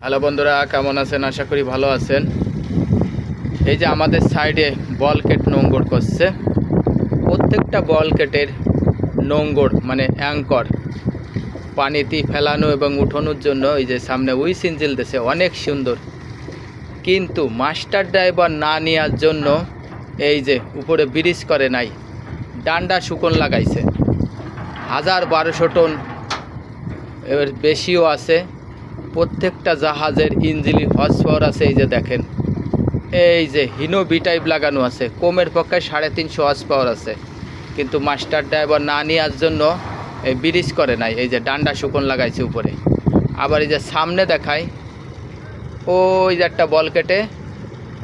Hello বন্ধুরা, কেমন আছেন? আশা করি ভালো আছেন। এই যে আমাদের সাইডে বলকেট নোঙ্গর করছে। প্রত্যেকটা বলকেটের নোঙ্গর মানে অ্যাঙ্কর পানিতে ফেলানো এবং উঠানোর জন্য এই যে সামনে উইসিন জ্বলতেছে, অনেক সুন্দর। কিন্তু মাস্টার ড্রাইভার না নেওয়ার জন্য এই যে উপরে ব্রিজ করে নাই, ডান্ডা শুকন লাগাইছে। 1000-1200 টন এর বেশিও আছে। প্রত্যেকটা জাহাজের ইঞ্জিন হর্স পাওয়ার আছে। এই যে দেখেন, এই যে হিনো বি টাইপ লাগানো আছে, কমের পক্ষে 350 হর্স পাওয়ার আছে। কিন্তু মাস্টার ড্রাইভার না নেওয়ার জন্য এই ব্রিজ করে নাই, এই যে ডান্ডা শুকন লাগাইছে উপরে। আবার এই যে সামনে দেখায়, ওই যে একটা বল কেটে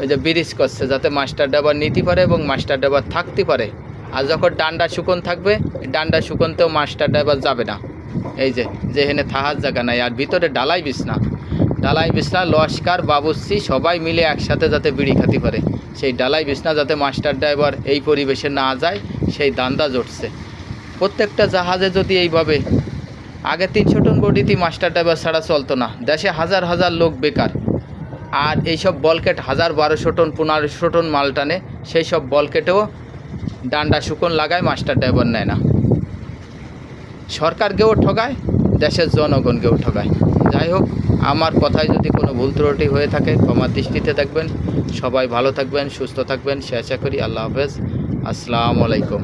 ওই যে ব্রিজ করছে, যাতে মাস্টার ড্রাইভার নিতে পারে এবং মাস্টার ড্রাইভার থাকতে পারে। আর যখন ডান্ডা শুকন থাকবে, ডান্ডা শুকনতেও মাস্টার ড্রাইভার যাবে না। এই যে যেখানে থাকার জায়গা নাই, আর ভিতরে ডালাই বিছনা লস্কার বাবুর্চি সবাই মিলে একসাথে যাতে বিড়ি খাতে পারে, সেই ডালাই বিছনা যাতে মাস্টার ড্রাইভার এই পরিবেশে না যায়, সেই দান্দা জড়ছে। প্রত্যেকটা জাহাজে যদি এইভাবে, আগে 300 টন বডিতে মাস্টার ড্রাইভার ছাড়া চলতো না, দেশে হাজার হাজার লোক বেকার। আর এইসব বলকেট 1000-1200 টন 1500 টন মাল টানে, সেই সব বলকেটেও ডান্ডা শুকন লাগায়, মাস্টার ড্রাইভার নেয় না। সরকারকেও ঠগায়, দেশের জনগণকেও ঠগায়। যাই হোক, আমার কথায় যদি কোনো ভুল ত্রুটি হয়ে থাকে ক্ষমার দৃষ্টিতে দেখবেন। সবাই ভালো থাকবেন, সুস্থ থাকবেন সে আশা করি। আল্লাহ হাফেজ, আসসালামু আলাইকুম।